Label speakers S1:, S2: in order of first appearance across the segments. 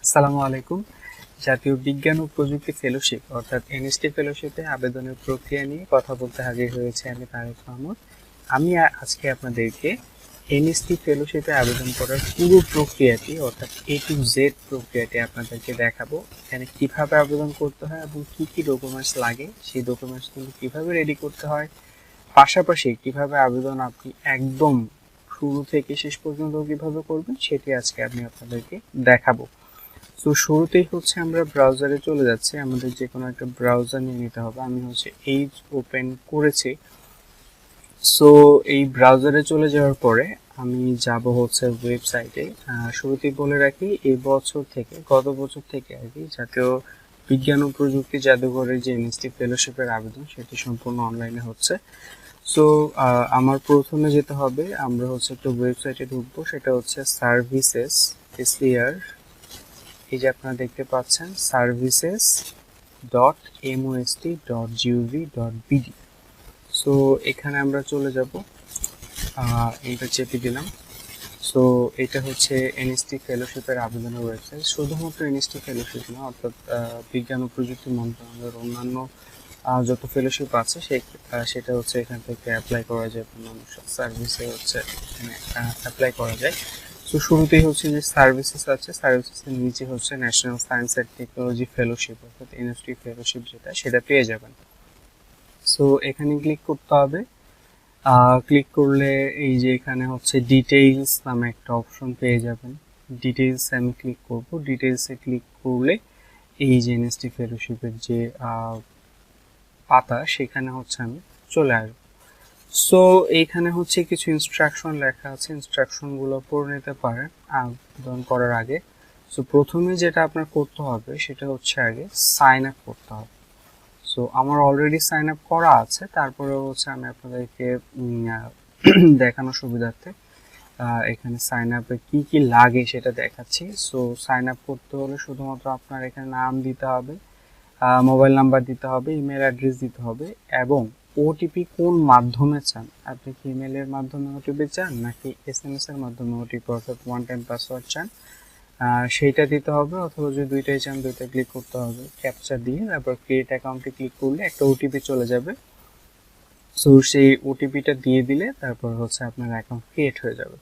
S1: আসসালামু আলাইকুম। জাতীয় বিজ্ঞান ও প্রযুক্তি ফেলোশিপ অর্থাৎ এনএসটি ফেলোশিপে আবেদনের প্রক্রিয়া নিয়ে কথা বলতে হাজির হয়েছে আমি তারেক মাহমুদ। আমি আজকে আপনাদেরকে এনএসটি ফেলোশিপে আবেদন করার পুরো প্রক্রিয়াটি অর্থাৎ এ টু জেড প্রক্রিয়াটি আপনাদেরকে দেখাবো। এখানে কিভাবে আবেদন করতে হয় এবং কি কি ডকুমেন্টস লাগে, সেই ডকুমেন্টসগুলো কিভাবে রেডি করতে হয়, পাশাপাশি কিভাবে আবেদন আপনি একদম শুরু থেকে শেষ পর্যন্ত কিভাবে করবেন সেটি আজকে আমি আপনাদেরকে দেখাবো। তো শুরুতেই হচ্ছে আমরা ব্রাউজারে চলে যাচ্ছি। আমাদের যে কোনো একটা ব্রাউজার নিয়ে নিতে হবে। আমি হচ্ছে এইজ ওপেন করেছি। সো এই ব্রাউজারে চলে যাওয়ার পরে আমি যাব হচ্ছে ওয়েবসাইটে। শুরুতেই বলে রাখি, এই বছর থেকে গত বছর থেকে আর কি জাতীয় বিজ্ঞান ও প্রযুক্তি জাদুঘরের যে এনএসটি ফেলোশিপের আবেদন সেটি সম্পূর্ণ অনলাইনে হচ্ছে। সো আমার প্রথমে যেতে হবে, আমরা হচ্ছে একটা ওয়েবসাইটে ঢুকবো, সেটা হচ্ছে সার্ভিসেস এসিআর। এই যে আপনারা দেখতে পাচ্ছেন services.most.gov.bd। সো এখানে আমরা চলে যাব, এটা চেপে দিলাম। সো এটা হচ্ছে এনএসটি ফেলোশিপের আবেদনের ওয়েবসাইট। শুধুমাত্র এনএসটি ফেলোশিপ না, অর্থাৎ বিজ্ঞান ও প্রযুক্তি মন্ত্রণালয়ের অন্যান্য যত ফেলোশিপ আছে সেটা হচ্ছে এখান থেকে অ্যাপ্লাই করা যায়, অন্যান্য সার্ভিসে হচ্ছে এখানে অ্যাপ্লাই করা যায়। তো শুরুতেই হচ্ছে যে সার্ভিসেস আছে, সার্ভিসেসের নিচে হচ্ছে national science and technology fellowship অর্থাৎ এনএসটি ফেলোশিপ, সেটা পেয়ে যাবেন। সো এখানে ক্লিক করতে হবে। ক্লিক করলে এই যে এখানে হচ্ছে ডিটেইলস নামে একটা অপশন পেয়ে যাবেন। ডিটেইলসে আমি ক্লিক করব। ডিটেইলসে ক্লিক করলে এই যে এনএসটি ফেলোশিপের যে পাতা, সেখানে হচ্ছে আমি চলে আসবো। সো এইখানে হচ্ছে কিছু ইনস্ট্রাকশন লেখা আছে, ইনস্ট্রাকশনগুলো পড়ে নিতে পারেন আবেদন করার আগে। সো প্রথমে যেটা আপনার করতে হবে সেটা হচ্ছে আগে সাইন আপ করতে হবে। সো আমার অলরেডি সাইন আপ করা আছে, তারপরে হচ্ছে আমি আপনাদেরকে দেখানোর সুবিধার্থে এখানে সাইন আপে কি কি লাগে সেটা দেখাচ্ছি। সো সাইন আপ করতে হলে শুধুমাত্র আপনার এখানে নাম দিতে হবে, মোবাইল নাম্বার দিতে হবে, ইমেল অ্যাড্রেস দিতে হবে এবং ওটিপি কোন মাধ্যমে চান। আপনি কি ইমেলের মাধ্যমে ওটিপি চান নাকি এসএমএস এর মাধ্যমে ওটিপি অর্থাৎ ওয়ান টাইম পাসওয়ার্ড চান, সেইটা দিতে হবে। অথবা যদি দুইটাই চান দুইটা ক্লিক করতে হবে, ক্যাপচা দিয়ে তারপর ক্রিয়েট অ্যাকাউন্টে ক্লিক করলে একটা ওটিপি চলে যাবে। সো সেই ওটিপিটা দিয়ে দিলে তারপর হচ্ছে আপনার অ্যাকাউন্ট ক্রিয়েট হয়ে যাবে।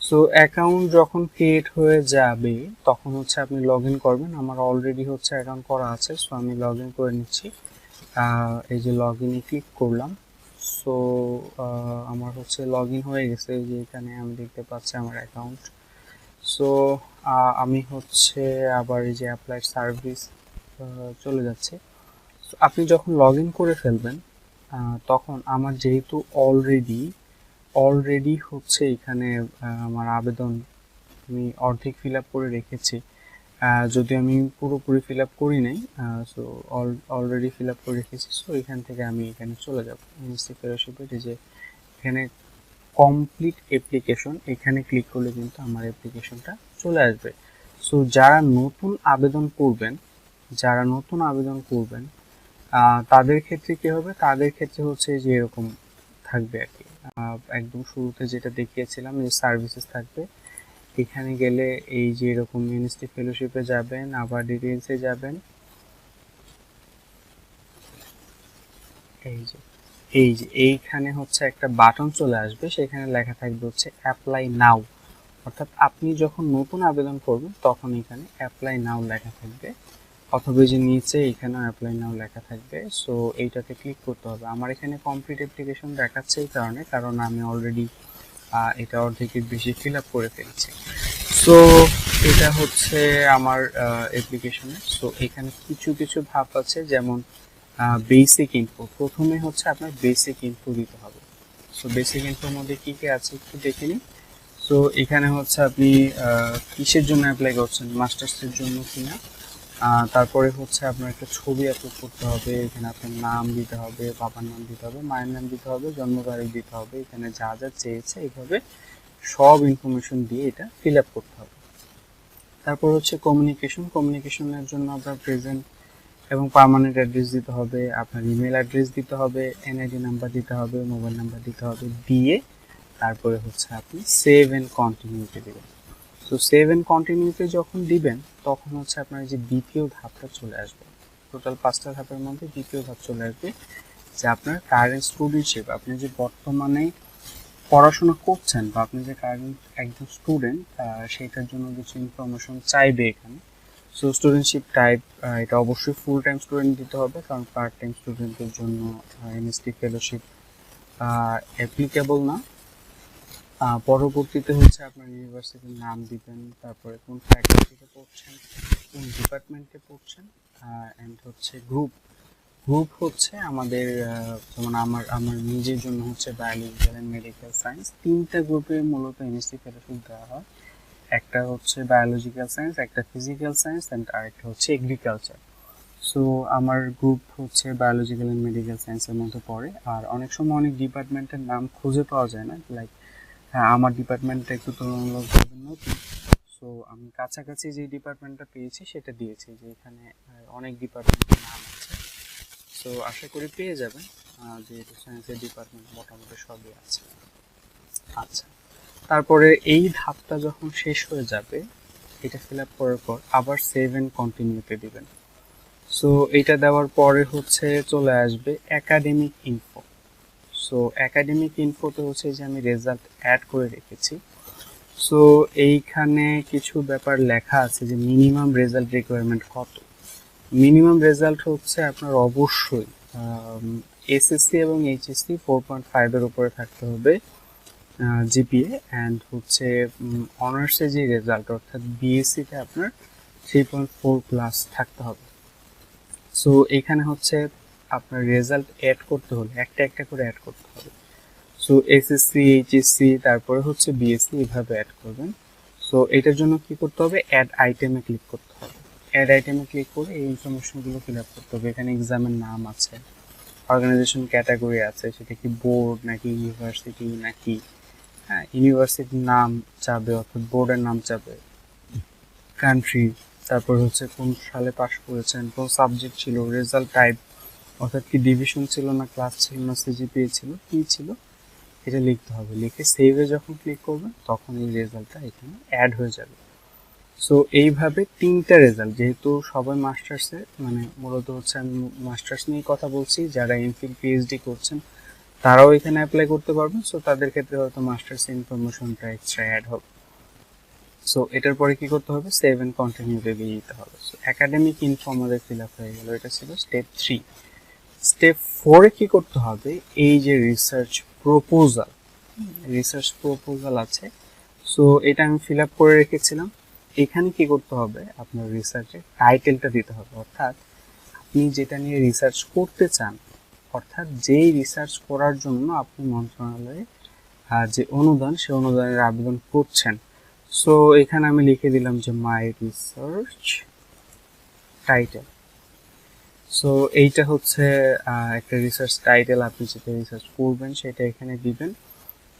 S1: সো অ্যাকাউন্ট যখন ক্রিয়েট হয়ে যাবে তখন হচ্ছে আপনি লগ ইন করবেন। আমার অলরেডি হচ্ছে অ্যাকাউন্ট করা আছে, সো আমি লগ ইন করে নিচ্ছি। এই যে লগ ইনে ক্লিক করলাম। সো আমার হচ্ছে লগ ইন হয়ে গেছে। এই যে এখানে আমি দেখতে পাচ্ছি আমার অ্যাকাউন্ট। সো আমি হচ্ছে আবার এই যে অ্যাপ্লাই সার্ভিস চলে যাচ্ছে। আপনি যখন লগ ইন করে ফেলবেন তখন আমার যেহেতু অলরেডি হচ্ছে এখানে আমার আবেদন আমি অর্ধেক ফিল আপ করে রেখেছি, যদি আমি পুরোপুরি ফিল আপ করি নাই। সো অলরেডি ফিল আপ করে রেখেছি। সো এখান থেকে আমি এখানে চলে যাব এনএসটি ফেলোশিপের যে এখানে কমপ্লিট অ্যাপ্লিকেশন, এখানে ক্লিক করলে কিন্তু আমার অ্যাপ্লিকেশনটা চলে আসবে। সো যারা নতুন আবেদন করবেন তাদের ক্ষেত্রে কি হবে, তাদের ক্ষেত্রে হচ্ছে যে এরকম থাকবে আর কি। একদম শুরুতে যেটা দেখিয়েছিলাম যে সার্ভিসেস থাকবে, এখানে গেলে এই যে এরকম এনএসটি ফেলোশিপে যাবেন, আবার ডিটেইলসে যাবেন। এই যে এইখানে হচ্ছে একটা বাটন চলে আসবে, সেখানে লেখা থাকবে হচ্ছে অ্যাপ্লাই নাও। অর্থাৎ আপনি যখন নতুন আবেদন করবেন তখন এখানে অ্যাপ্লাই নাও লেখা থাকবে, অথবা যে নিচে এখানেও অ্যাপ্লাই নাও লেখা থাকবে। সো এইটাতে ক্লিক করতে হবে। আমার এখানে কমপ্লিট অ্যাপ্লিকেশন দেখাচ্ছে এই কারণ আমি অলরেডি এটা অর্ধেকের বেশি ফিল আপ করে ফেলেছি। সো এটা হচ্ছে আমার অ্যাপ্লিকেশনে। সো এখানে কিছু ধাপ আছে, যেমন বেসিক ইনফো। প্রথমে হচ্ছে আপনার বেসিক ইনফো দিতে হবে। সো বেসিক ইনফোর মধ্যে কি কি আছে একটু দেখে নিই। সো এখানে হচ্ছে আপনি কিসের জন্য অ্যাপ্লাই করছেন, মাস্টার্সের জন্য কিনা। তারপরে হচ্ছে আপনার একটা ছবি আপলোড করতে হবে, এখানে আপনার নাম দিতে হবে, বাবার নাম দিতে হবে, মায়ের নাম দিতে হবে, জন্ম তারিখ দিতে হবে, এখানে যা যা চেয়েছে এইভাবে সব ইনফরমেশন দিয়ে এটা ফিল আপ করতে হবে। তারপর হচ্ছে কমিউনিকেশনের জন্য আপনার প্রেজেন্ট এবং পার্মানেন্ট অ্যাড্রেস দিতে হবে, আপনার ইমেল অ্যাড্রেস দিতে হবে, এনআইডি নাম্বার দিতে হবে, মোবাইল নাম্বার দিতে হবে, দিয়ে তারপরে হচ্ছে আপনি সেভ অ্যান্ড কন্টিনিউতে দেবেন। তো সেভ অ্যান্ড কন্টিনিউতে যখন দিবেন তখন হচ্ছে আপনার যে দ্বিতীয় ধাপটা চলে আসবে। টোটাল 5টা ধাপের মধ্যে দ্বিতীয় ধাপ চলে আসবে, যে আপনার কারেন্ট স্টুডেন্টশিপ, আপনি যে বর্তমানে পড়াশোনা করছেন বা আপনি যে কারেন্ট একজন স্টুডেন্ট, সেইটার জন্য কিছু ইনফরমেশন চাইবে এখানে। সো স্টুডেন্টশিপ টাইপ, এটা অবশ্যই ফুল টাইম স্টুডেন্ট দিতে হবে, কারণ পার্ট টাইম স্টুডেন্টদের জন্য এনএসটি ফেলোশিপ অ্যাপ্লিকেবল না। পরবর্তীতে হচ্ছে আপনার ইউনিভার্সিটির নাম দিবেন, তারপরে কোন ফ্যাকাল্টিতে পড়ছেন, কোন ডিপার্টমেন্টে পড়ছেন, অ্যান্ড হচ্ছে গ্রুপ। গ্রুপ হচ্ছে আমাদের যেমন আমার নিজের জন্য হচ্ছে বায়োলজিক্যাল অ্যান্ড মেডিকেল সায়েন্স, 3টা গ্রুপে মূলত এনএসটি ফেলোশিপ দেওয়া হয়। একটা হচ্ছে বায়োলজিক্যাল সায়েন্স, একটা ফিজিক্যাল সায়েন্স, অ্যান্ড আরেকটা হচ্ছে এগ্রিকালচার। সো আমার গ্রুপ হচ্ছে বায়োলজিক্যাল অ্যান্ড মেডিকেল সায়েন্সের মধ্যে পড়ে। আর অনেক সময় অনেক ডিপার্টমেন্টের নাম খুঁজে পাওয়া যায় না, লাইক হ্যাঁ আমার ডিপার্টমেন্টটা একটু তুলনামূলকভাবে নতুন। সো আমি কাছাকাছি যে ডিপার্টমেন্টটা পেয়েছি সেটা দিয়েছি, যে এখানে অনেক ডিপার্টমেন্টের নাম আছে। সো আশা করি পেয়ে যাবেন, যেহেতু সায়েন্সের ডিপার্টমেন্ট মোটামুটি সবই আছে। আচ্ছা, তারপরে এই ধাপটা যখন শেষ হয়ে যাবে, এটা ফিল আপ করার পর আবার সেভ অ্যান্ড কন্টিনিউতে দিবেন। সো এটা দেওয়ার পরে হচ্ছে চলে আসবে একাডেমিক ইনফো। সো একাডেমিক ইনফোতে হচ্ছে যে আমি রেজাল্ট অ্যাড করে রেখেছি। সো এইখানে কিছু ব্যাপার লেখা আছে যে মিনিমাম রেজাল্ট রিকোয়ারমেন্ট কত। মিনিমাম রেজাল্ট হচ্ছে আপনার অবশ্যই এসএসসি এবং এইচএসসি 4.5 এর উপরে থাকতে হবে জিপিএ, অ্যান্ড হচ্ছে অনার্সে যে রেজাল্ট অর্থাৎ বিএসসিতে আপনার 3.4 প্লাস থাকতে হবে। সো এখানে হচ্ছে আপনার রেজাল্ট অ্যাড করতে হলে একটা একটা করে অ্যাড করতে হবে। সো এসএসসি, এইচএসসি, তারপরে হচ্ছে বিএসসি, এভাবে অ্যাড করবেন। সো এটার জন্য কি করতে হবে, অ্যাড আইটেমে ক্লিক করতে হবে। অ্যাড আইটেমে ক্লিক করে এই ইনফরমেশনগুলো ফিল আপ করতে হবে। এখানে এক্সামের নাম আছে, অর্গানাইজেশন ক্যাটাগরি আছে, সেটা কি বোর্ড নাকি ইউনিভার্সিটি নাকি, হ্যাঁ ইউনিভার্সিটির নাম চাবে অর্থাৎ বোর্ডের নাম চাবে, কান্ট্রি, তারপর হচ্ছে কোন সালে পাস করেছেন, কোন সাবজেক্ট ছিল, রেজাল্ট টাইপ অর্থাৎ কি ডিভিশন ছিল না ক্লাস ছিল না সিজিপিএ ছিল, কী ছিল, এটা লিখতে হবে। লিখে সেভে যখন ক্লিক করবেন তখন এই রেজাল্টটা এখানে অ্যাড হয়ে যাবে। সো এইভাবে 3টা রেজাল্ট, যেহেতু সবাই মাস্টার্সে, মানে মূলত হচ্ছে আমি মাস্টার্স নিয়ে কথা বলছি, যারা এমফিল পিএইচডি করছেন তারাও এখানে অ্যাপ্লাই করতে পারবেন। সো তাদের ক্ষেত্রে হয়তো মাস্টার্স ইনফরমেশনটা এক্সট্রা অ্যাড হবে। সো এটার পরে কি করতে হবে, সেভ অ্যান্ড কন্টিনিউতে দিয়ে দিতে হবে। সো একাডেমিক ইনফো আমাদের ফিল আপ হয়ে গেল, এটা ছিল স্টেপ 3। স্টেপ 4-এ কি করতে হবে, এই যে রিসার্চ প্রপোজাল আছে, সো এটা আমি ফিল আপ করে রেখেছিলাম। এখানে কি করতে হবে, আপনার রিসার্চের টাইটেলটা দিতে হবে, অর্থাৎ আপনি যেটা নিয়ে রিসার্চ করতে চান, অর্থাৎ যেই রিসার্চ করার জন্য আপনি মন্ত্রণালয়ে যে অনুদান, সে অনুদানের আবেদন করছেন। সো এখানে আমি লিখে দিলাম যে মাই রিসার্চ টাইটেল। সো এইটা হচ্ছে একটা রিসার্চ টাইটেল, আপনি যেটা রিসার্চ করবেন সেটা এখানে দিবেন।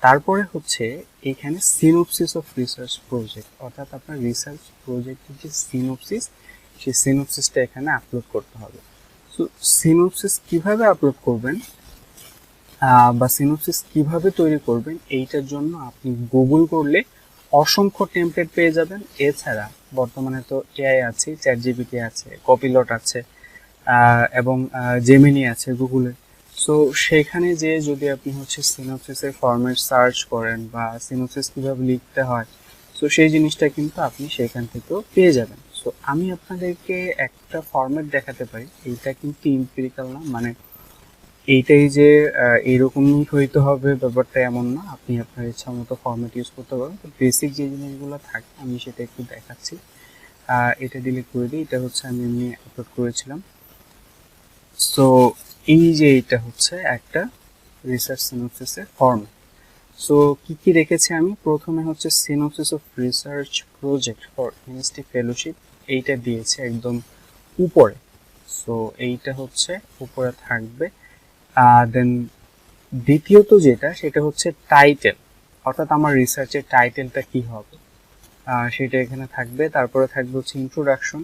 S1: তারপরে হচ্ছে এখানে সিনোপসিস অফ রিসার্চ প্রজেক্ট, অর্থাৎ আপনার রিসার্চ প্রজেক্টের যে সিনোপসিস, সেই সিনোপসিসটা এখানে আপলোড করতে হবে। সো সিনোপসিস কিভাবে আপলোড করবেন বা সিনোপসিস কিভাবে তৈরি করবেন, এইটার জন্য আপনি গুগল করলে অসংখ্য টেমপ্লেট পেয়ে যাবেন। এছাড়া বর্তমানে তো এআই আছে, চ্যাটজিপিটি আছে, কপিলট আছে, এবং জেমিনি আছে গুগলে। সো সেখানে যে যদি আপনি হচ্ছে সিনোপসিসের ফরম্যাট সার্চ করেন বা সিনোপসিস কীভাবে লিখতে হয়, সো সেই জিনিসটা কিন্তু আপনি সেখান থেকেও পেয়ে যাবেন। সো আমি আপনাদেরকে একটা ফরম্যাট দেখাতে পারি, এইটা কিন্তু ইম্পিরিক্যাল না, মানে এইটাই যে এইরকমই হইতে হবে ব্যাপারটা এমন না, আপনি আপনার ইচ্ছা মতো ফরম্যাট ইউজ করতে পারবেন। তো বেসিক যে জিনিসগুলো থাকে আমি সেটা একটু দেখাচ্ছি। এটা ডিলিট করে দিই, এটা হচ্ছে আমি এমনি আপলোড করেছিলাম। সো এই যে এটা হচ্ছে একটা রিসার্চ সিনোপসিসের ফর্ম্যাট। সো কি কি রেখেছি আমি, প্রথমে হচ্ছে synopsis of research project for NST fellowship, এইটা দিয়েছে একদম উপরে। সো এইটা হচ্ছে উপরে থাকবে। দেন দ্বিতীয়ত যেটা, সেটা হচ্ছে টাইটেল, অর্থাৎ আমার রিসার্চের টাইটেলটা কি হবে সেটা এখানে থাকবে। তারপরে থাকবে হচ্ছে ইন্ট্রোডাকশন।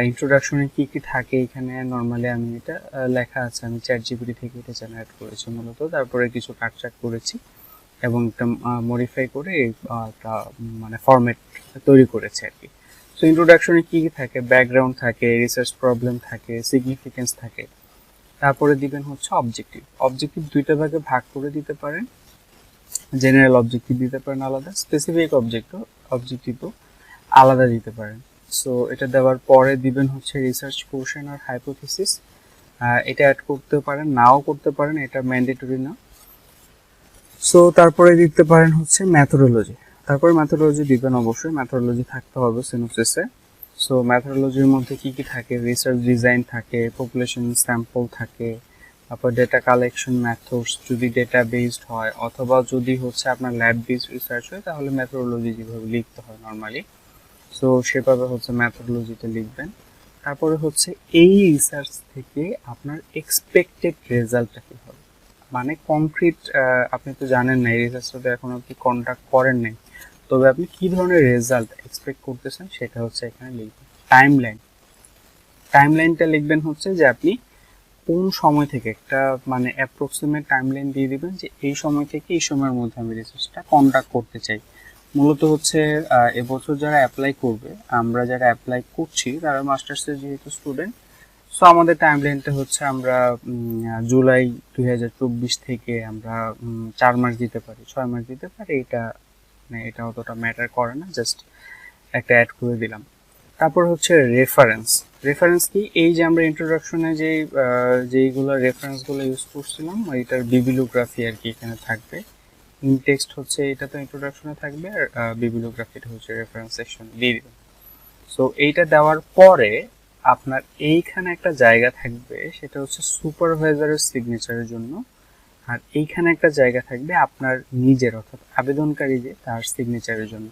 S1: ইন্ট্রোডাকশনে কি কি থাকে এখানে নর্মালি আমি এটা লেখা আছে, আমি চ্যাটজিপিটি থেকে এটা জেনারেট করেছি মূলত। তারপরে কিছু কাটচাট করেছি এবং একটা মডিফাই করে একটা মানে ফরম্যাট তৈরি করেছি আর কি। সো ইন্ট্রোডাকশনে কি কি থাকে, ব্যাকগ্রাউন্ড থাকে, রিসার্চ প্রবলেম থাকে, সিগনিফিকেন্স থাকে। তারপরে দিবেন হচ্ছে অবজেক্টিভ। অবজেক্টিভ দুইটা ভাগে ভাগ করে দিতে পারেন, জেনারেল অবজেক্টিভ দিতে পারেন আলাদা, স্পেসিফিক অবজেক্টিভও আলাদা দিতে পারেন। সো এটা দেওয়ার পরে দিবেন হচ্ছে রিসার্চ কোশ্চেন আর হাইপোথিসিস। এটা অ্যাড করতে পারেন, নাও করতে পারেন, এটা ম্যান্ডেটরি না। সো তারপরে দিতে পারেন হচ্ছে ম্যাথোডোলজি। তারপরে ম্যাথোডোলজি দিবেন, অবশ্যই ম্যাথোডোলজি থাকতে হবে সিনোপসিসে। সো ম্যাথোডোলজির মধ্যে কি কি থাকে, রিসার্চ ডিজাইন থাকে, পপুলেশন স্যাম্পল থাকে, তারপর ডেটা কালেকশন মেথডস যদি ডেটা বেসড হয়, অথবা যদি হচ্ছে আপনার ল্যাব বেসড রিসার্চ হয়, তাহলে ম্যাথোডোলজি যেভাবে লিখতে হয় নর্মালি, সো সেভাবে হচ্ছে ম্যাথোডোলজিতে লিখবেন। তারপরে হচ্ছে এই রিসার্চ থেকে আপনার এক্সপেক্টেড রেজাল্টটা কী হবে, মানে কংক্রিট, আপনি তো জানেন না, এই রিসার্চটা তো এখন আপনি কন্ডাক্ট করেন নাই, তবে আপনি কী ধরনের রেজাল্ট এক্সপেক্ট করতেছেন সেটা হচ্ছে এখানে লিখবেন। টাইমলাইনটা লিখবেন হচ্ছে যে আপনি কোন সময় থেকে, একটা মানে অ্যাপ্রক্সিমেট টাইমলাইন দিয়ে দিবেন যে এই সময় থেকে এই সময়ের মধ্যে আমি রিসার্চটা কন্ডাক্ট করতে চাই। মূলত হচ্ছে এবছর যারা অ্যাপ্লাই করবে, আমরা যারা অ্যাপ্লাই করছি তারা মাস্টার্সের যেহেতু স্টুডেন্ট, সো আমাদের টাইমলাইনটা হচ্ছে আমরা জুলাই 2024 থেকে আমরা 4 মাস দিতে পারি, 6 মাস দিতে পারি। এটা মানে এটা অতটা ম্যাটার করে না, জাস্ট একটা অ্যাড করে দিলাম। তারপর হচ্ছে রেফারেন্স কি, এই যে আমরা ইন্ট্রোডাকশনে যেইগুলো রেফারেন্সগুলো ইউজ করছিলাম এটার বিবিলিওগ্রাফি আর কি এখানে থাকবে। ইনটেক্সট হচ্ছে এটা তো ইন্ট্রোডাকশনে থাকবে, আর বিবিলিওগ্রাফিটা হচ্ছে রেফারেন্স সেকশন দিয়ে দিবেন। সো এইটা দেওয়ার পরে আপনার এইখানে একটা জায়গা থাকবে, সেটা হচ্ছে সুপারভাইজারের সিগনেচারের জন্য, আর এইখানে একটা জায়গা থাকবে আপনার নিজের, অর্থাৎ আবেদনকারী যে তার সিগনেচারের জন্য।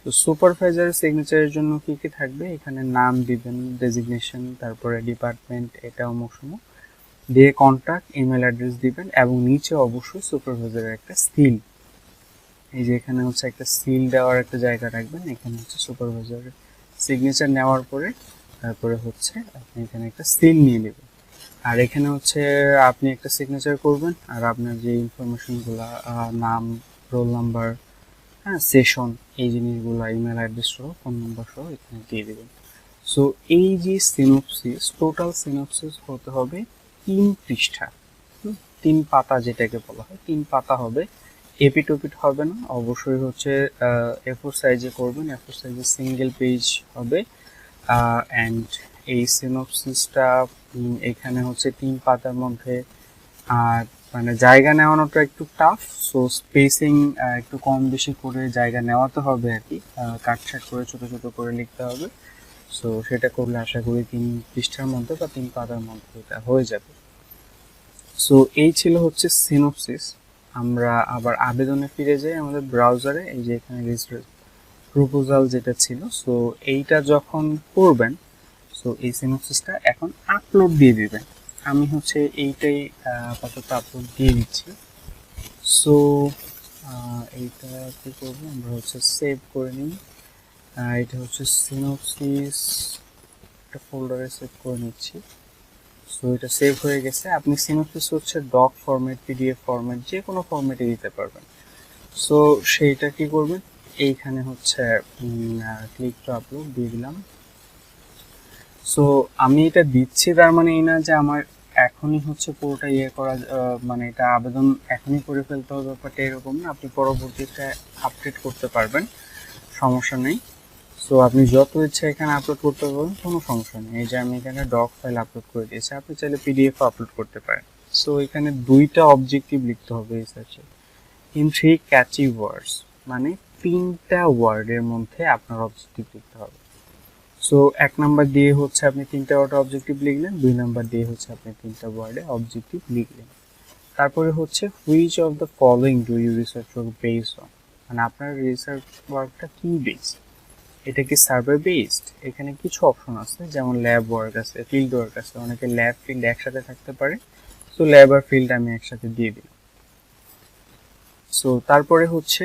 S1: তো সুপারভাইজারের সিগনেচারের জন্য কি কি থাকবে, এখানে নাম দিবেন, ডেজিগনেশন, তারপরে ডিপার্টমেন্ট, এটা অমুক সমুক দিয়ে, কন্ট্যাক্ট, ইমেল অ্যাড্রেস দিবেন, এবং নিচে অবশ্যই সুপারভাইজারের একটা সিল, এই যে এখানে হচ্ছে একটা সিল দেওয়ার একটা জায়গা রাখবেন। এখানে হচ্ছে সুপারভাইজারের সিগনেচার নেওয়ার পরে তারপরে হচ্ছে আপনি এখানে একটা সিল নিয়ে নেবেন, আর এখানে হচ্ছে আপনি একটা সিগনেচার করবেন, আর আপনার যে ইনফরমেশনগুলো, নাম, রোল নাম্বার, হ্যাঁ, সেশন, এই জিনিসগুলো, ইমেল অ্যাড্রেস সহ, ফোন নাম্বার সহ এখানে দিয়ে দেবেন। সো এই যে সিনোপসিস, টোটাল সিনোপসিস হতে হবে 3 পৃষ্ঠা, 3 পাতা যেটাকে বলা হয়, 3 পাতা হবে, এপিট ওপিট হবে না, অবশ্যই হচ্ছে A4 সাইজে করবেন, A4 সাইজে সিঙ্গেল পেজ হবে। অ্যান্ড এই সিনোপসিসটা এখানে হচ্ছে 3 পাতার মধ্যে, আর মানে জায়গা নেওয়ানোটা একটু টাফ, সো স্পেসিং একটু কম বেশি করে জায়গা নেওয়াতে হবে আর কি, কাটছাট করে ছোট ছোট করে লিখতে হবে। সো সেটা করলে আশা করি 3 পৃষ্ঠার মধ্যে বা 3 পাতার মধ্যে এটা হয়ে যাবে। সো এই ছিল হচ্ছে সিনোপসিস। আমরা আবার আবেদনে ফিরে যাই আমাদের ব্রাউজারে, এই যে এখানে রিসার্চ প্রপোজাল যেটা ছিল, সো এইটা যখন করবেন, সো এই সিনোপসিসটা এখন আপলোড দিয়ে দিবেন। আমি হচ্ছে এইটাই আপাতত আপলোড দিয়ে দিচ্ছি। সো এইটা কি করবো, আমরা হচ্ছে সেভ করে নিই। এটা হচ্ছে সিনোপসিস, একটা ফোল্ডারে সেভ করে নিচ্ছি। সো এটা সেভ হয়ে গেছে। আপনি সিনোপসিস হচ্ছে ডক ফরম্যাট, পিডিএফ ফরম্যাট, যে কোনো ফরম্যাটে দিতে পারবেন। সো সেইটা কি করবেন, এইখানে হচ্ছে ক্লিক টু আপলোড দিয়ে দিলাম। সো আমি এটা দিচ্ছি, তার মানে এই না যে আমার এখনই হচ্ছে পুরোটা করা, মানে এটা আবেদন এখনই করে ফেলতে হবে, ব্যাপারটা এরকম না, আপনি পরবর্তীতে আপডেট করতে পারবেন, সমস্যা নেই। সো আপনি যত ইচ্ছা এখানে আপলোড করতে পারবেন, কোনো সমস্যা নেই। এই যে আমি এখানে ডক ফাইল আপলোড করে দিয়েছি, আপনি চাইলে পিডিএফ আপলোড করতে পারেন। সো এখানে 2টা অবজেক্টিভ লিখতে হবে এই সার্চে, ইন 3 ক্যাচি ওয়ার্ডস, মানে 3টা ওয়ার্ডের মধ্যে আপনার অবজেক্টিভ লিখতে হবে। সো 1 নাম্বার দিয়ে হচ্ছে আপনি 3টা ওয়ার্ডে অবজেক্টিভ লিখলেন, 2 নাম্বার দিয়ে হচ্ছে আপনি 3টা ওয়ার্ডে অবজেক্টিভ লিখলেন। তারপরে হচ্ছে which of the following do you research work based on, মানে আপনার রিসার্চ ওয়ার্কটা কি বেসড, এটা কি সার্ভে বেসড। এখানে কিছু অপশন আছে, যেমন ল্যাব ওয়ার্ক আছে, ফিল্ড ওয়ার্ক আছে, অনেকে ল্যাব ফিল্ড একসাথে থাকতে পারে, সো ল্যাব আর ফিল্ড আমি একসাথে দিয়ে দিই। সো তারপরে হচ্ছে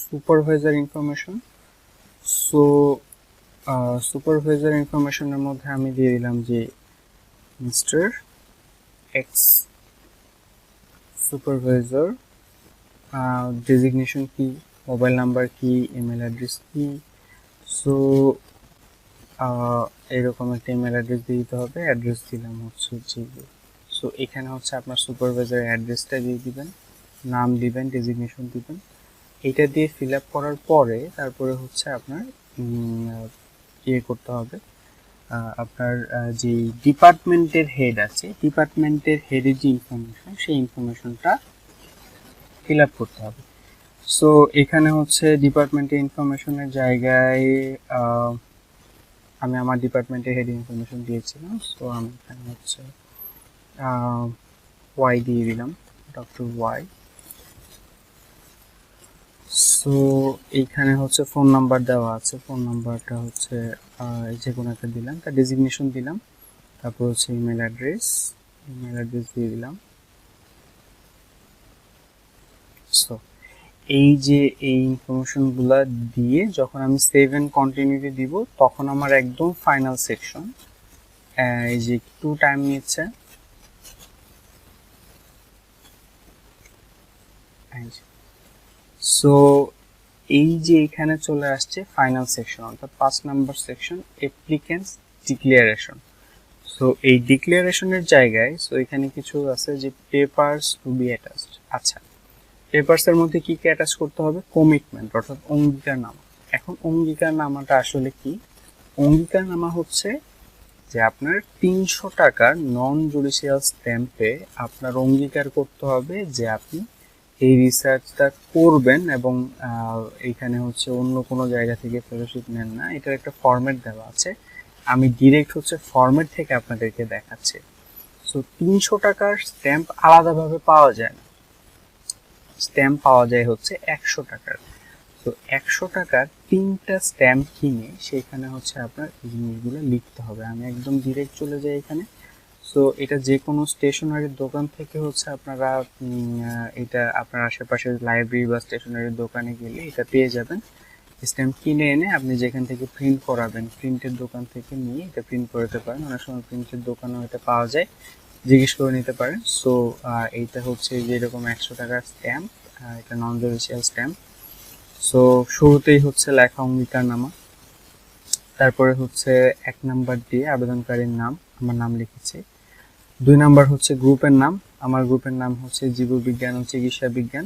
S1: সুপারভাইজার ইনফরমেশন। সো সুপারভাইজার ইনফরমেশনের মধ্যে আমি দিয়ে দিলাম যে মিস্টার এক্স সুপারভাইজার, ডেজিগনেশন কি, মোবাইল নাম্বার কি, ইমেল অ্যাড্রেস কি, সো এরকম একটা ইমেল অ্যাড্রেস দিয়ে দিতে হবে। অ্যাড্রেস দিলাম হচ্ছে জিবি। সো এখানে হচ্ছে আপনার সুপারভাইজারের অ্যাড্রেসটা দিয়ে দিবেন, নাম দিবেন, ডেজিগনেশন দিবেন। এটা দিয়ে ফিল আপ করার পরে তারপরে হচ্ছে আপনার ইয়ে করতে হবে, আপনার যে ডিপার্টমেন্টের হেড আছে, ডিপার্টমেন্টের হেডের যে ইনফরমেশন, সেই ইনফরমেশনটা ফিল আপ করতে হবে। সো এখানে হচ্ছে ডিপার্টমেন্টের ইনফরমেশনের জায়গায় আমি আমার ডিপার্টমেন্টের হেড ইনফরমেশন দিয়েছিলাম। সো আমি এখানে হচ্ছে ওয়াই দিয়ে দিলাম, ডক্টর ওয়াই। সো এইখানে হচ্ছে ফোন নাম্বার দেওয়া আছে, ফোন নাম্বারটা হচ্ছে যে কোনো একটা দিলাম, তার ডেজিগনেশন দিলাম, তারপর হচ্ছে ইমেল অ্যাড্রেস দিয়ে দিলাম। সো এই যে এই ইনফরমেশনগুলো দিয়ে যখন আমি সেভ এন্ড কন্টিনিউতে দিব, তখন আমার একদম ফাইনাল সেকশন, এই যে একটু টাইম নিচ্ছে, সো এই যে এখানে চলে আসছে ফাইনাল সেকশন, অর্থাৎ 5 number section, applicants declaration. So এই ডিক্লারেশনের জায়গায় সো এখানে কিছু আছে যে পেপারস টু বি অ্যাটাচড। আচ্ছা, পেপারসের মধ্যে কি কি অ্যাটাচ করতে হবে? কমিটমেন্ট, অর্থাৎ অঙ্গীকারনামা। এখন অঙ্গীকারনামাটা আসলে কি? অঙ্গীকারনামা হচ্ছে যে আপনার 300 টাকার নন জুডিশিয়াল স্ট্যাম্পে আপনার অঙ্গীকার করতে হবে যে আপনি এই রিসার্চটা করবেন এবং এইখানে হচ্ছে অন্য কোনো জায়গা থেকে ফেলোশিপ নেন না। এটার একটা ফরম্যাট দেওয়া আছে, আমি ডিরেক্ট হচ্ছে ফরম্যাট থেকে আপনাদেরকে দেখাচ্ছি। সো 300 টাকার স্ট্যাম্প আলাদাভাবে পাওয়া যায় না, স্ট্যাম্প পাওয়া যায় হচ্ছে 100 টাকার। তো 100 টাকার 3টা স্ট্যাম্প কিনে সেখানে হচ্ছে আপনার এই জিনিসগুলো লিখতে হবে। আমি একদম ডিরেক্ট চলে যাই এখানে। সো এটা যে কোনো স্টেশনারির দোকান থেকে হচ্ছে আপনারা এটা আপনার আশেপাশের লাইব্রেরি বা স্টেশনারির দোকানে গেলে এটা পেয়ে যাবেন। স্ট্যাম্প কিনে এনে আপনি যেখান থেকে প্রিন্ট করাবেন, প্রিন্টের দোকান থেকে নিয়ে এটা প্রিন্ট করতে পারেন। অনেক সময় প্রিন্টের দোকানেও এটা পাওয়া যায়, জিজ্ঞেস করে নিতে পারেন। সো এইটা হচ্ছে যে এরকম 100 টাকার স্ট্যাম্প, এটা নন জুডিশিয়াল স্ট্যাম্প। সো শুরুতেই হচ্ছে লেখা অঙ্গীকারনামা, তারপরে হচ্ছে 1 নাম্বার দিয়ে আবেদনকারীর নাম, আমার নাম লিখেছি। 2 নাম্বার হচ্ছে গ্রুপের নাম, আমার গ্রুপের নাম হচ্ছে জীববিজ্ঞান ও চিকিৎসা বিজ্ঞান।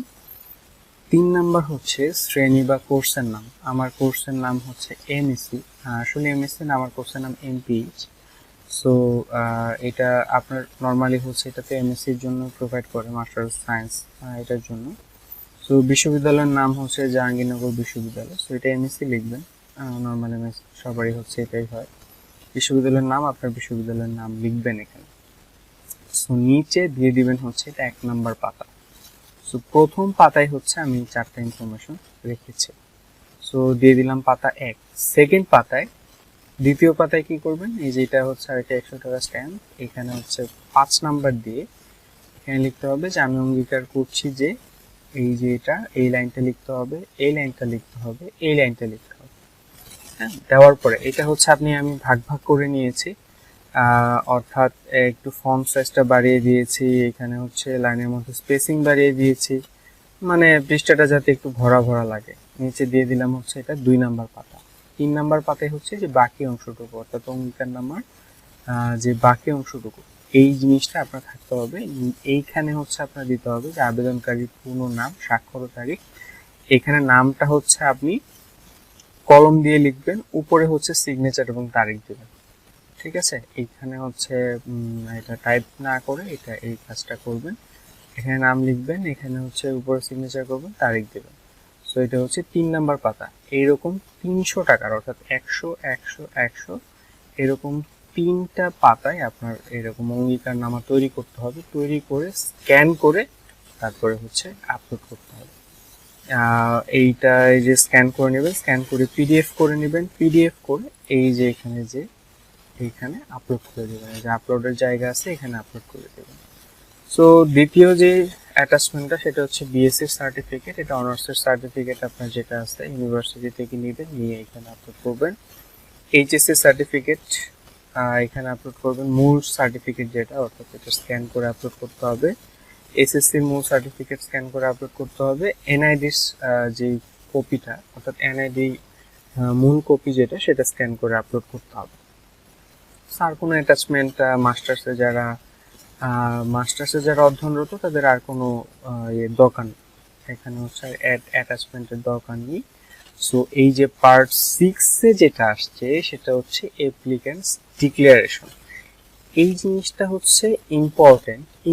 S1: 3 নাম্বার হচ্ছে শ্রেণী বা কোর্সের নাম, আমার কোর্সের নাম হচ্ছে এমএসসি, আসলে এমএসসি না, আমার কোর্সের নাম এমপিএইচ। সো এটা আপনার নর্মালি হচ্ছে এটাতে এমএসসির জন্য প্রোভাইড করে, মাস্টার অফ সায়েন্স এটার জন্য। সো বিশ্ববিদ্যালয়ের নাম হচ্ছে জাহাঙ্গীরনগর বিশ্ববিদ্যালয়। সো এটা এমএসসি লিখবেন, নর্মালি সবারই হচ্ছে এটাই হয়। বিশ্ববিদ্যালয়ের নাম, আপনার বিশ্ববিদ্যালয়ের নাম লিখবেন এখানে। সো নিচে দিয়ে দিবেন হচ্ছে এটা 1 নাম্বার পাতা। সো প্রথম পাতায় হচ্ছে আমি 4টা ইনফরমেশন রেখেছি। সো দিয়ে দিলাম পাতা 1। সেকেন্ড পাতায়, দ্বিতীয় পাতায় কি করবেন? এই যে এটা হচ্ছে আর এটা 100 টাকা স্ট্যাম্প, এখানে হচ্ছে 5 নাম্বার দিয়ে এখানে লিখতে হবে যে আমি অঙ্গীকার করছি যে এই যে এটা, এই লাইনটা লিখতে হবে, এই লাইনটা লিখতে হবে, এই লাইনটা লিখতে হবে। হ্যাঁ, দেওয়ার পরে এটা হচ্ছে আমি ভাগ ভাগ করে নিয়েছি, অর্থাৎ একটু ফন্ট সাইজটা বাড়িয়ে দিয়েছি, এখানে হচ্ছে লাইনের মধ্যে স্পেসিং বাড়িয়ে দিয়েছি, মানে পৃষ্ঠাটা যাতে একটু ভরা ভরা লাগে। নিচে দিয়ে দিলাম হচ্ছে এটা 2 নাম্বার পাতা। 3 নাম্বার পাতায় হচ্ছে যে বাকি অংশটুকু, অর্থাৎ অঙ্গীকার নাম্বার যে বাকি অংশটুকু, এই জিনিসটা আপনার থাকতে হবে। এইখানে হচ্ছে আপনার দিতে হবে যে আবেদনকারীর পূর্ণ নাম, স্বাক্ষর ও তারিখ। এখানে নামটা হচ্ছে আপনি কলম দিয়ে লিখবেন, উপরে হচ্ছে সিগনেচার এবং তারিখ দেবেন। ঠিক আছে, এইখানে হচ্ছে এটা টাইপ না করে এটা এই কাজটা করবেন। এখানে নাম লিখবেন, এখানে হচ্ছে উপরে সিগনেচার করবেন, তারিখ দেবেন। সো এটা হচ্ছে 3 নাম্বার পাতা। এইরকম 300 টাকার, অর্থাৎ 100 100 100 এরকম 3টা পাতায় আপনার এরকম অঙ্গীকারনামা তৈরি করতে হবে। তৈরি করে স্ক্যান করে তারপরে হচ্ছে আপলোড করতে হবে। এইটা এই যে স্ক্যান করে নেবেন, স্ক্যান করে পিডিএফ করে নেবেন, পিডিএফ করে এই যে এখানে যে এইখানে আপলোড করে দেবেন, এই যে আপলোডের জায়গা আছে এখানে আপলোড করে দেবেন। সো দ্বিতীয় যে অ্যাটাচমেন্টটা সেটা হচ্ছে বিএসসি সার্টিফিকেট, এটা অনার্সের সার্টিফিকেট আপনার যেটা আছে ইউনিভার্সিটি থেকে নেবেন, নিয়ে এখানে আপলোড করবেন। এইচএসসি সার্টিফিকেট এখানে আপলোড করবেন, মূল সার্টিফিকেট যেটা, অর্থাৎ এটা স্ক্যান করে আপলোড করতে হবে। এসএসসির মূল সার্টিফিকেট স্ক্যান করে আপলোড করতে হবে। এনআইডির যে কপিটা, অর্থাৎ এনআইডি মূল কপি যেটা সেটা স্ক্যান করে আপলোড করতে হবে। আর কোনো অ্যাটাচমেন্ট মাস্টার্সে যারা অধ্যয়নরত তাদের আর কোনো দরকার নেই, এখানে হচ্ছে অ্যাটাচমেন্টের দরকার নেই। সো এই যে পার্ট 6-এ যেটা আসছে সেটা হচ্ছে অ্যাপ্লিক্যান্টস ডিক্লারেশন। এই জিনিসটা হচ্ছে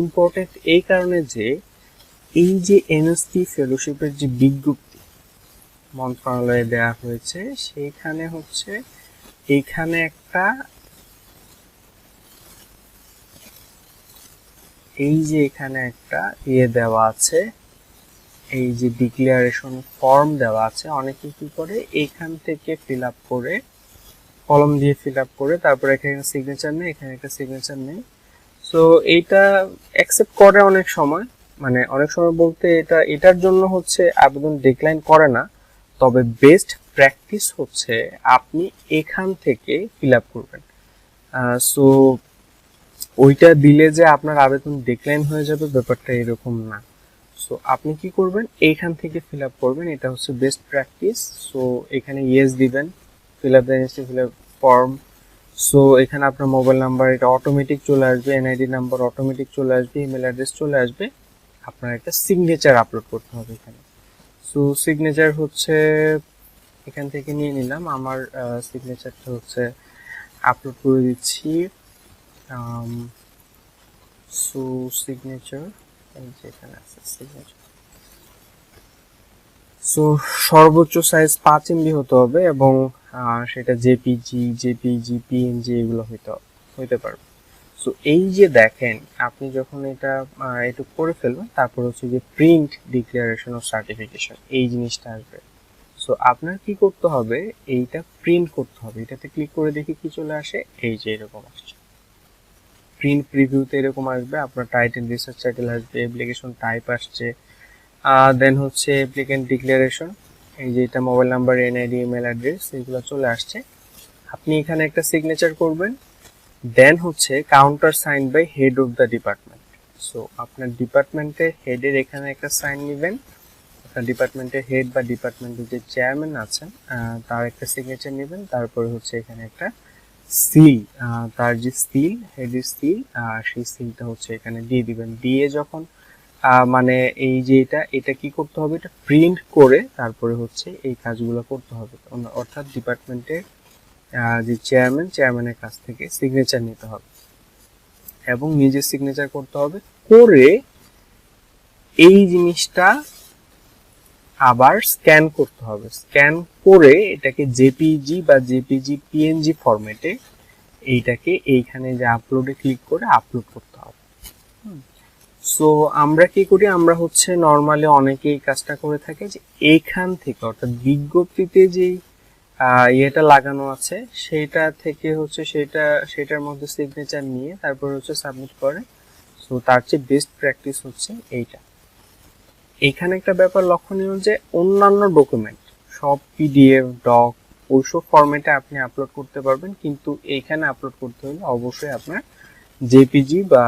S1: ইম্পর্টেন্ট এই কারণে যে এই যে এনএসটি ফেলোশিপের যে বিজ্ঞপ্তি মন্ত্রণালয়ে দেওয়া হয়েছে সেইখানে হচ্ছে এইখানে একটা এখানে একটা দেওয়া আছে, এই যে ডিক্লারেশন ফর্ম দেওয়া আছে। অনেকে কি করে এইখান থেকে ফিল আপ করে কলম দিয়ে ফিল আপ করে তারপর এখানে সিগনেচার নেই, এখানে একটা সিগনেচার নেই। সো এইটা অ্যাকসেপ্ট করে অনেক সময়, মানে অনেক সময় বলতে এটার জন্য হচ্ছে আবেদন ডিক্লাইন করে না, তবে বেস্ট প্র্যাকটিস হচ্ছে আপনি এখান থেকে ফিল আপ করবেন। সো ওইটা দিলে যে আপনার আবেদন ডিক্লাইন হয়ে যাবে ব্যাপারটা এরকম না। সো আপনি কি করবেন, এইখান থেকে ফিল আপ করবেন, এটা হচ্ছে বেস্ট প্র্যাকটিস। সো এখানে ইয়েস দিবেন, ফিল আপ ফর্ম। সো এখানে আপনার মোবাইল নাম্বার এটা অটোমেটিক চলে আসবে, এনআইডি নাম্বার অটোমেটিক চলে আসবে, ইমেল অ্যাড্রেস চলে আসবে। আপনার একটা সিগনেচার আপলোড করতে হবে এখানে। সো সিগনেচার হচ্ছে এখান থেকে নিয়ে নিলাম, আমার সিগনেচারটা হচ্ছে আপলোড করে দিচ্ছি। সো সিগনেচার যেখানে আছে সিগনেচার, সো সর্বোচ্চ সাইজ 5 MB হতে হবে এবং সেটা জেপিজি পিএনজি এগুলো হইতে পারবে। সো এই যে দেখেন আপনি যখন এটা একটু করে ফেলবেন তারপর হচ্ছে যে প্রিন্ট ডিক্লারেশন অফ সার্টিফিকেশন এই জিনিসটা আসবে। সো আপনার কি করতে হবে, এইটা প্রিন্ট করতে হবে। এটাতে ক্লিক করে দেখি কি চলে আসে, এই যে এরকম আসছে প্রিন্ট প্রিভিউতে এরকম আসবে। আপনার টাইটেল রিসার্চ টাইটেল আসবে, অ্যাপ্লিকেশন টাইপ আসছে, দেন হচ্ছে অ্যাপ্লিকেন্ট ডিক্লারেশন, এই যে এটা mobile number NID email address এগুলো চলে আসছে। আপনি এখানে একটা সিগনেচার করবেন, দেন হচ্ছে counter sign by head of the department. So আপনার ডিপার্টমেন্টের হেডের এখানে একটা সাইন নেবেন, আপনার ডিপার্টমেন্টের হেড বা ডিপার্টমেন্টের যে চেয়ারম্যান আছেন তার একটা সিগনেচার নেবেন, তারপরে হচ্ছে এখানে একটা সিল, তার যে সিল হেডের সিল সেই সিলটা হচ্ছে এখানে দিয়ে দিবেন। দিয়ে যখন মানে এই যে এটা কি করতে হবে, এটা প্রিন্ট করে তারপরে হচ্ছে এই কাজগুলো করতে হবে, অর্থাৎ ডিপার্টমেন্টের যে চেয়ারম্যানের কাছ থেকে সিগনেচার নিতে হবে এবং নিজে সিগনেচার করতে হবে, করে এই জিনিসটা আবার স্ক্যান করতে হবে। স্ক্যান করে এটাকে জেপিজি বা জেপিজি পিএনজি ফরম্যাটে এইটাকে এইখানে যে আপলোডে ক্লিক করে আপলোড করতে হবে। সো আমরা কি করি, আমরা হচ্ছে নর্মালি অনেকেই কাজটা করে থাকে যে এইখান থেকে অর্থাৎ বিজ্ঞপ্তিতে যেই ইয়েটা লাগানো আছে সেইটা থেকে হচ্ছে সেটার মধ্যে সিগনেচার নিয়ে তারপর হচ্ছে সাবমিট করে। সো তার চেয়ে বেস্ট প্র্যাকটিস হচ্ছে এইটা। এখানে একটা ব্যাপার লক্ষণীয় যে অন্যান্য ডকুমেন্ট সব পিডিএফ ডক ওইসব ফরম্যাটে আপনি আপলোড করতে পারবেন, কিন্তু এইখানে আপলোড করতে হলে অবশ্যই আপনার জেপিজি বা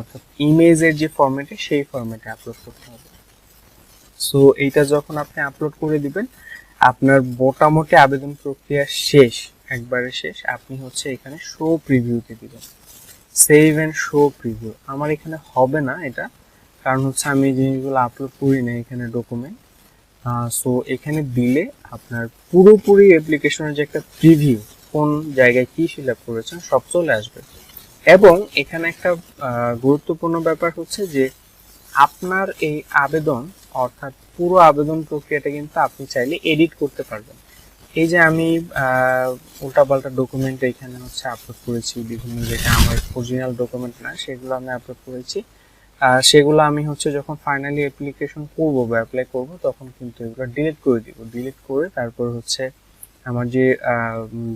S1: অর্থাৎ ইমেজের যে ফরম্যাটে সেই ফরম্যাটে আপলোড করতে হবে। সো এইটা যখন আপনি আপলোড করে দিবেন আপনার মোটামুটি আবেদন প্রক্রিয়া শেষ, একবারে শেষ। আপনি হচ্ছে এখানে শো প্রিভিউতে দিবেন, সেভ এন্ড শো প্রিভিউ। আমার এখানে হবে না এটা, কারণ হচ্ছে আমি জিনিসগুলো আপলোড করি না এখানে ডকুমেন্ট। সো এখানে দিলে আপনার পুরোপুরি অ্যাপ্লিকেশনের যে একটা প্রিভিউ কোন জায়গায় কি ফিল আপ করেছেন সব চলে আসবে। এবং এখানে একটা গুরুত্বপূর্ণ ব্যাপার হচ্ছে যে আপনার এই আবেদন অর্থাৎ পুরো আবেদন প্রক্রিয়াটা কিন্তু আপনি চাইলে এডিট করতে পারবেন। এই যে আমি উল্টাপাল্টা ডকুমেন্ট এখানে হচ্ছে আপলোড করেছি, বিভিন্ন যেটা আমার অরিজিনাল ডকুমেন্ট না সেগুলো আমি আপলোড করেছি, সেগুলো আমি হচ্ছে যখন ফাইনালি অ্যাপ্লিকেশন করব বা অ্যাপ্লাই করব তখন কিন্তু এগুলো ডিলিট করে দিব। ডিলিট করে তারপর হচ্ছে আমার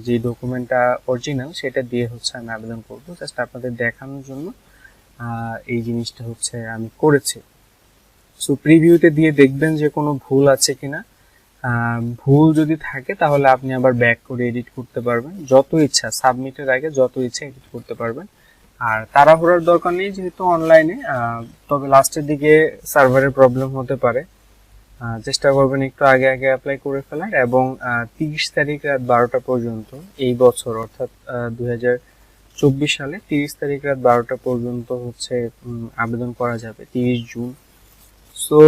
S1: যে ডকুমেন্টটা অরিজিনাল সেটা দিয়ে হচ্ছে আমি আবেদন করব, জাস্ট আপনাদের দেখানোর জন্য এই জিনিসটা হচ্ছে আমি করেছি। সো প্রিভিউতে দিয়ে দেখবেন যে কোনো ভুল আছে কিনা, ভুল যদি থাকে তাহলে আপনি আবার ব্যাক করে এডিট করতে পারবেন, যত ইচ্ছা সাবমিটের আগে যত ইচ্ছা এডিট করতে পারবেন। আর তাড়াহুড়ার দরকার নেই যেহেতু অনলাইনে, তবে লাস্টের দিকে সার্ভারের প্রবলেম হতে পারে। চেষ্টা করবেন একটু আগে আগে অ্যাপ্লাই করে ফেলার, এবং 30 তারিখ রাত 12টা পর্যন্ত এই বছর, অর্থাৎ 2024 সালে 30 তারিখ রাত 12টা পর্যন্ত হচ্ছে আবেদন করা যাবে, 30 জুন। সো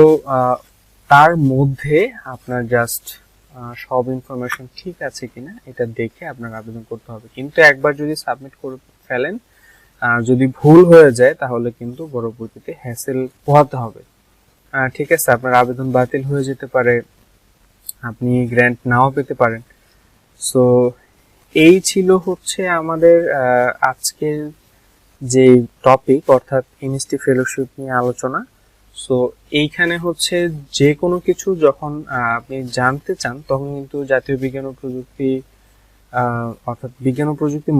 S1: তার মধ্যে আপনার জাস্ট সব ইনফরমেশন ঠিক আছে কিনা এটা দেখে আপনার আবেদন করতে হবে। কিন্তু একবার যদি সাবমিট করে ফেলেন, যদি ভুল হয়ে যায় তাহলে কিন্তু পরবর্তীতে হ্যাসেল পোহাতে হবে। ঠিক আছে, আপনার আবেদন বাতিল হয়ে যেতে পারে, আপনি গ্র্যান্ট নাও পেতে পারেন। সো এই ছিল হচ্ছে আমাদের আজকের যে টপিক, অর্থাৎ এনএসটি ফেলোশিপ নিয়ে আলোচনা। সো এইখানে হচ্ছে যে কোনো কিছু যখন আপনি জানতে চান তখন কিন্তু জাতীয় বিজ্ঞান ও প্রযুক্তি অর্থাৎ বিজ্ঞান ও প্রযুক্তি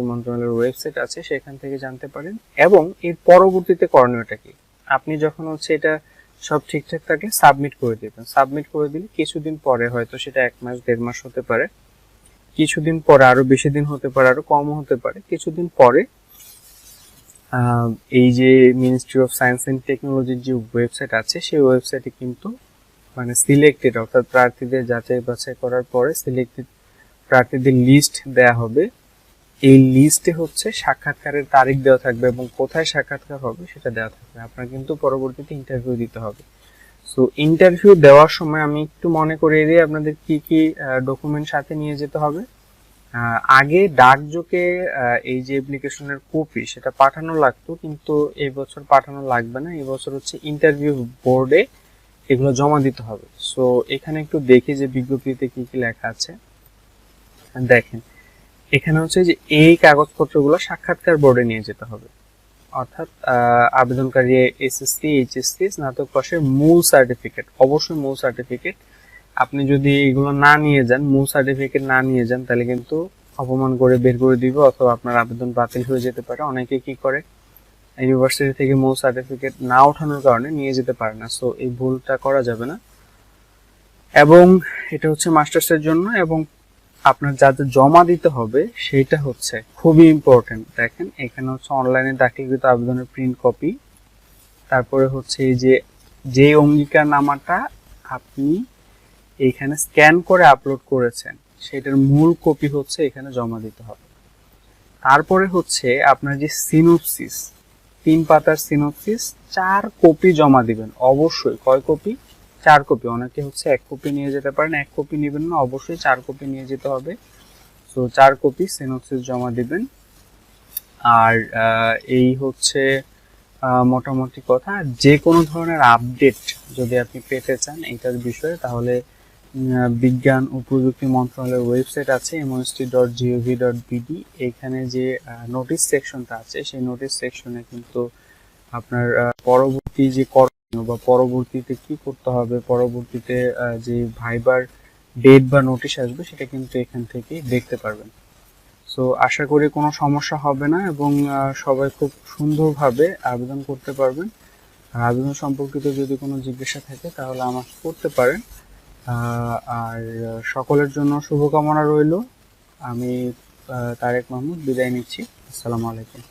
S1: মন্ত্রণালয়ের ওয়েবসাইট আছে, সেখান থেকে জানতে পারেন। এবং এর পরবর্তীতে করণীয়টা কি, আপনি যখন হচ্ছে এটা সব ঠিকঠাক থাকলে সাবমিট করে দেবেন। সাবমিট করে দিলে কিছুদিন পরে, হয়তো সেটা 1 মাস 1.5 মাস হতে পারে, কিছুদিন পরে আরো বেশি দিন হতে পারে, আরো কমও হতে পারে, কিছুদিন পরে এই যে মিনিস্ট্রি অফ সায়েন্স অ্যান্ড টেকনোলজির যে ওয়েবসাইট আছে সেই ওয়েবসাইটে কিন্তু মানে সিলেক্টেড, অর্থাৎ প্রার্থীদের যাচাই বাছাই করার পরে সিলেক্টেড প্রার্থীদের লিস্ট দেয়া হবে। এই লিস্টে হচ্ছে সাক্ষাৎকারের তারিখ দেওয়া থাকবে এবং কোথায় সাক্ষাৎকার হবে সেটা দেওয়া থাকবে। আপনার কিন্তু পরবর্তীতে ইন্টারভিউ দিতে হবে। সো ইন্টারভিউ দেওয়ার সময় আমি একটু মনে করিয়ে দিই আপনাদের কি কি ডকুমেন্ট সাথে নিয়ে যেতে হবে। আগে ডাকযোগে এই যে অ্যাপ্লিকেশনের কপি সেটা পাঠানো লাগতো, কিন্তু এই বছর পাঠানো লাগবে না। এই বছর হচ্ছে ইন্টারভিউ বোর্ডে এগুলো জমা দিতে হবে। সো এখানে একটু দেখি যে বিজ্ঞপ্তিতে কি কি লেখা আছে। দেখেন এখানে হচ্ছে যে এই কাগজপত্রগুলো সাক্ষাৎকার বোর্ডে নিয়ে যেতে হবে, অর্থাৎ আবেদনকারী এসএসসি এইচএসসি স্নাতক পাশের মূল সার্টিফিকেট, অবশ্যই মূল সার্টিফিকেট। আপনি যদি এগুলো না নিয়ে যান, মূল সার্টিফিকেট না নিয়ে যান, তাহলে কিন্তু অপমান করে বের করে দিবে অথবা আপনার আবেদন বাতিল হয়ে যেতে পারে। অনেকে কি করে, ইউনিভার্সিটি থেকে মূল সার্টিফিকেট না ওঠানোর কারণে নিয়ে যেতে পারে না। সো এই ভুলটা করা যাবে না। এবং এটা হচ্ছে মাস্টার্সের জন্য, এবং আপনার যাদের জমা দিতে হবে সেটা হচ্ছে খুবই ইম্পর্টেন্ট। দেখেন এখানে হচ্ছে অনলাইনে দাখিলকৃত আবেদনের প্রিন্ট কপি, তারপরে হচ্ছে এই যে অঙ্গীকারনামাটা আপনি এইখানে স্ক্যান করে আপলোড করেছেন সেটার মূল কপি হচ্ছে এখানে জমা দিতে হবে। তারপরে হচ্ছে আপনার যে সিনোপসিস, 3 পাতার সিনোপসিস 4 কপি জমা দিবেন অবশ্যই। কয় কপি? 4 কপি। অনেকে হচ্ছে 1 কপি নিয়ে যেতে পারেন, 1 কপি নেবেন না, অবশ্যই 4 কপি নিয়ে যেতে হবে। সো 4 কপি সিনোপসিস জমা দিবেন। আর এই হচ্ছে মোটামুটি কথা। যে কোনো ধরনের আপডেট যদি আপনি পেতে চান এটার বিষয়ে, তাহলে বিজ্ঞান ও প্রযুক্তি মন্ত্রণালয়ের ওয়েবসাইট আছে mst.gov.bd, এখানে যে নোটিশ সেকশনটা আছে সেই নোটিশ সেকশনে কিন্তু আপনার পরবর্তী যে করণীয় বা পরবর্তীতে কি করতে হবে, পরবর্তীতে যে ভাইবার ডেট বা নোটিশ আসবে সেটা কিন্তু এখান থেকে দেখতে পারবেন। সো আশা করি কোনো সমস্যা হবে না এবং সবাই খুব সুন্দরভাবে আবেদন করতে পারবেন। আর আবেদন সম্পর্কিত যদি কোনো জিজ্ঞাসা থাকে তাহলে আমাকে করতে পারেন। আর সকলের জন্য শুভকামনা রইল। আমি তারেক মাহমুদ বিদায় নিচ্ছি। আসসালামু আলাইকুম।